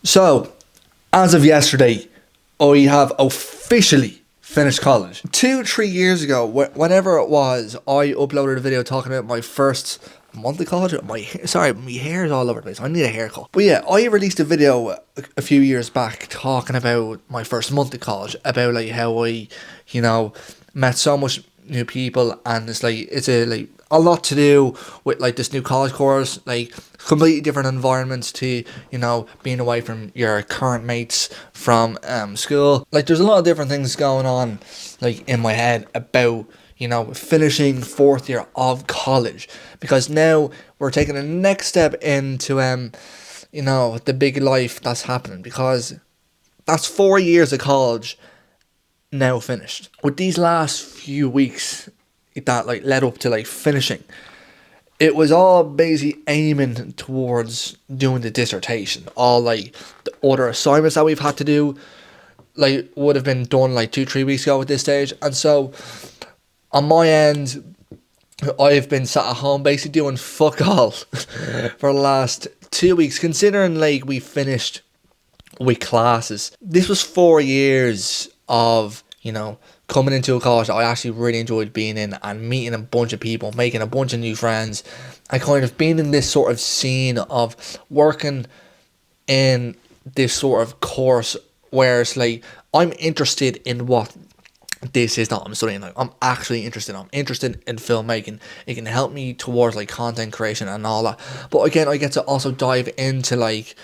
So, as of yesterday, I have officially finished college. 2-3 years ago, whenever it was, I uploaded a video talking about my first month of college. My hair is all over the place. I need a haircut. But yeah, I released a video a few years back talking about my first month of college, about like how I, met so much new people, and it's a lot to do with like this new college course, like completely different environments to being away from your current mates from school. Like there's a lot of different things going on like in my head about finishing fourth year of college, because now we're taking the next step into the big life that's happening, because that's 4 years of college now finished. With these last few weeks that like led up to like finishing, it was all basically aiming towards doing the dissertation. All like the other assignments that we've had to do like would have been done like 2-3 weeks ago at this stage. And so on my end, I've been sat at home basically doing fuck all for the last 2 weeks, considering like we finished with classes. This was 4 years of coming into a college that I actually really enjoyed being in, and meeting a bunch of people, making a bunch of new friends, and kind of being in this sort of scene of working in this sort of course where it's like I'm interested in what this is that I'm studying. Like I'm actually interested. I'm interested in filmmaking. It can help me towards like content creation and all that. But again, I get to also dive into like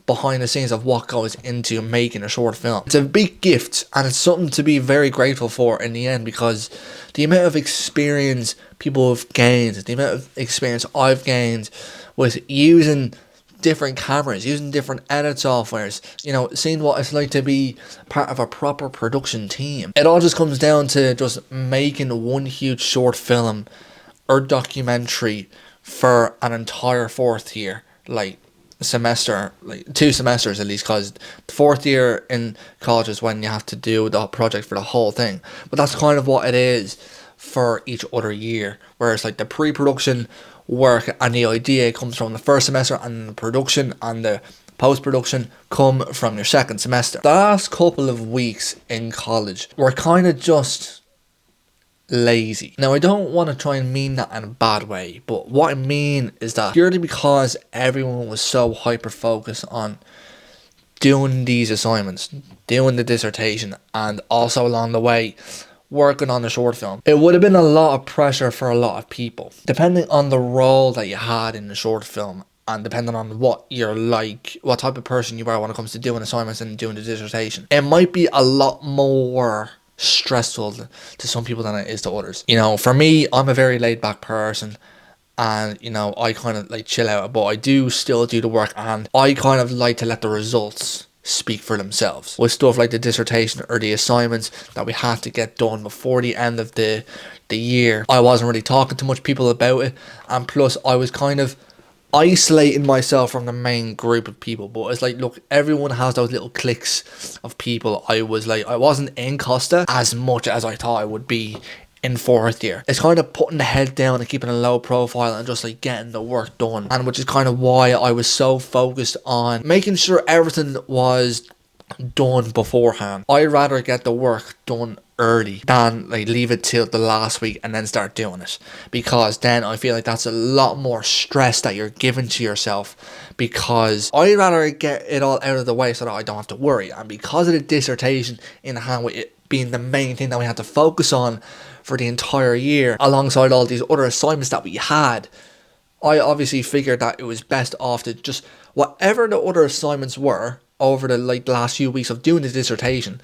behind the scenes of what goes into making a short film. It's a big gift, and it's something to be very grateful for in the end, because the amount of experience people have gained, the amount of experience I've gained with using different cameras, using different edit softwares, seeing what it's like to be part of a proper production team. It all just comes down to just making one huge short film or documentary for an entire fourth year, like semester, like 2 semesters at least, because the fourth year in college is when you have to do the project for the whole thing. But that's kind of what it is for each other year, whereas like the pre-production work and the idea comes from the first semester, and the production and the post-production come from your second semester. The last couple of weeks in college were kind of just lazy. Now I don't want to try and mean that in a bad way, but what I mean is that purely because everyone was so hyper focused on doing these assignments, doing the dissertation, and also along the way working on the short film, it would have been a lot of pressure for a lot of people, depending on the role that you had in the short film, and depending on what you're like, what type of person you are when it comes to doing assignments and doing the dissertation. It might be a lot more stressful to some people than it is to others. For me, I'm a very laid back person, and I kind of like chill out, but I do still do the work, and I kind of like to let the results speak for themselves. With stuff like the dissertation or the assignments that we have to get done before the end of the year, I wasn't really talking to much people about it, and plus I was kind of isolating myself from the main group of people. But it's like, look, everyone has those little cliques of people. I wasn't in Costa as much as I thought I would be in fourth year. It's kind of putting the head down and keeping a low profile and just like getting the work done, and which is kind of why I was so focused on making sure everything was done beforehand. I'd rather get the work done early than like leave it till the last week and then start doing it, because then I feel like that's a lot more stress that you're giving to yourself, because I'd rather get it all out of the way so that I don't have to worry. And because of the dissertation in hand, with it being the main thing that we had to focus on for the entire year alongside all these other assignments that we had, I obviously figured that it was best off to just, whatever the other assignments were over the last few weeks of doing the dissertation,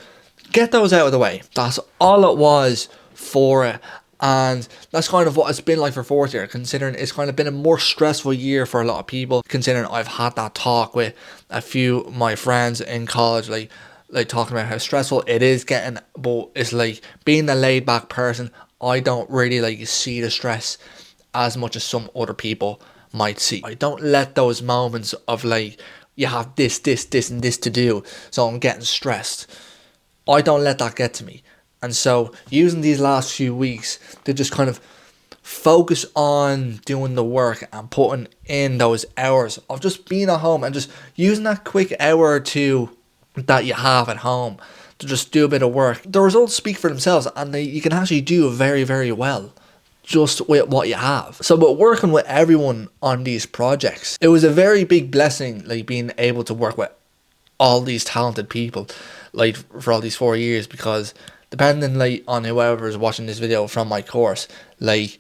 get those out of the way. That's all it was for it. And that's kind of what it's been like for fourth year, considering it's kind of been a more stressful year for a lot of people, considering I've had that talk with a few of my friends in college, like talking about how stressful it is getting. But it's like, being a laid back person, I don't really like see the stress as much as some other people might see. I don't let those moments of like, you have this and this to do, so I'm getting stressed, I don't let that get to me. And so using these last few weeks to just kind of focus on doing the work and putting in those hours of just being at home and just using that quick hour or two that you have at home to just do a bit of work, the results speak for themselves, and you can actually do very, very well just with what you have. So, but working with everyone on these projects, it was a very big blessing, like being able to work with all these talented people, like for all these 4 years, because depending like on whoever is watching this video from my course, like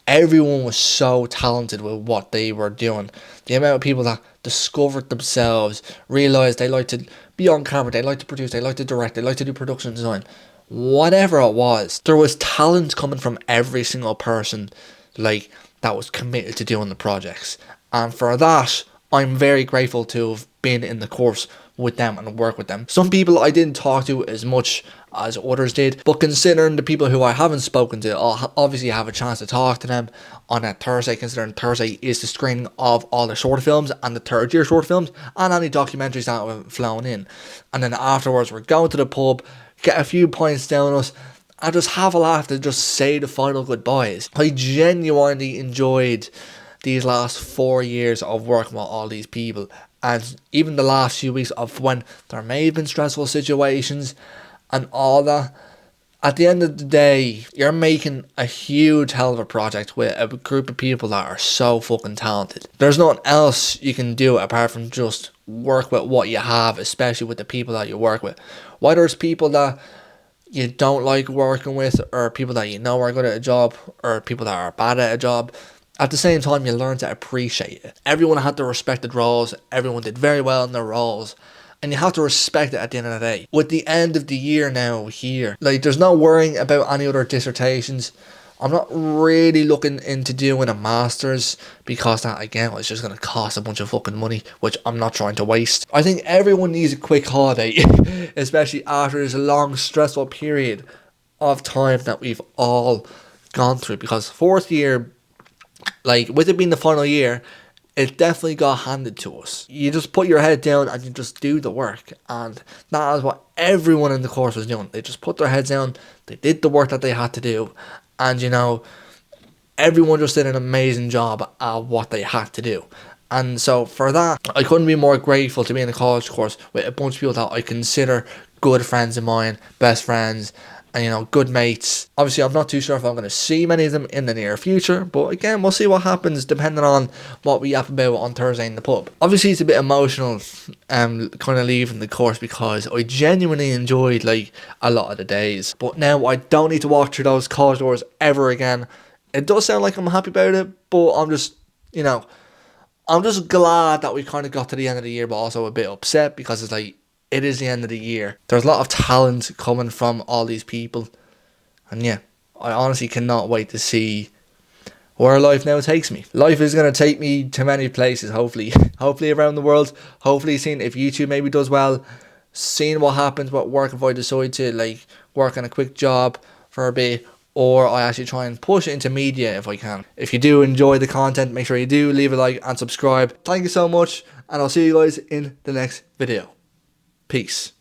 everyone was so talented with what they were doing. The amount of people that discovered themselves, realized they like to be on camera, they like to produce, they like to direct, they like to do production design, whatever it was, there was talent coming from every single person like that was committed to doing the projects. And for that, I'm very grateful to have been in the course with them and work with them. Some people I didn't talk to as much as others did, but considering the people who I haven't spoken to, I'll obviously have a chance to talk to them on that Thursday, considering Thursday is the screening of all the short films and the third year short films and any documentaries that have flown in. And then afterwards we're going to the pub, get a few pints down us, and just have a laugh to just say the final goodbyes. I genuinely enjoyed these last 4 years of working with all these people, and even the last few weeks of when there may have been stressful situations and all that. At the end of the day, you're making a huge hell of a project with a group of people that are so fucking talented. There's nothing else you can do apart from just work with what you have, especially with the people that you work with. Whether it's people that you don't like working with, or people that you know are good at a job, or people that are bad at a job, at the same time you learn to appreciate it. Everyone had their respected roles, everyone did very well in their roles, and you have to respect it at the end of the day. With the end of the year now here, like there's no worrying about any other dissertations. I'm not really looking into doing a master's, because that again was just going to cost a bunch of fucking money, which I'm not trying to waste. I think everyone needs a quick holiday, especially after this long stressful period of time that we've all gone through, because fourth year, like with it being the final year, it definitely got handed to us. You just put your head down and you just do the work, and that is what everyone in the course was doing. They just put their heads down, they did the work that they had to do, and you know, everyone just did an amazing job at what they had to do. And so for that, I couldn't be more grateful to be in a college course with a bunch of people that I consider good friends of mine, best friends, and you know, good mates. Obviously I'm not too sure if I'm going to see many of them in the near future, but again, we'll see what happens depending on what we yap about on Thursday in the pub. Obviously it's a bit emotional kind of leaving the course, because I genuinely enjoyed like a lot of the days, but now I don't need to walk through those college doors ever again. It does sound like I'm happy about it, but I'm just, you know, I'm just glad that we kind of got to the end of the year, but also a bit upset because it's like, it is the end of the year. There's a lot of talent coming from all these people. And yeah, I honestly cannot wait to see where life now takes me. Life is going to take me to many places, hopefully. Hopefully around the world. Hopefully seeing if YouTube maybe does well. Seeing what happens, what work if I decide to like work on a quick job for a bit. Or I actually try and push it into media if I can. If you do enjoy the content, make sure you do leave a like and subscribe. Thank you so much, and I'll see you guys in the next video. Peace.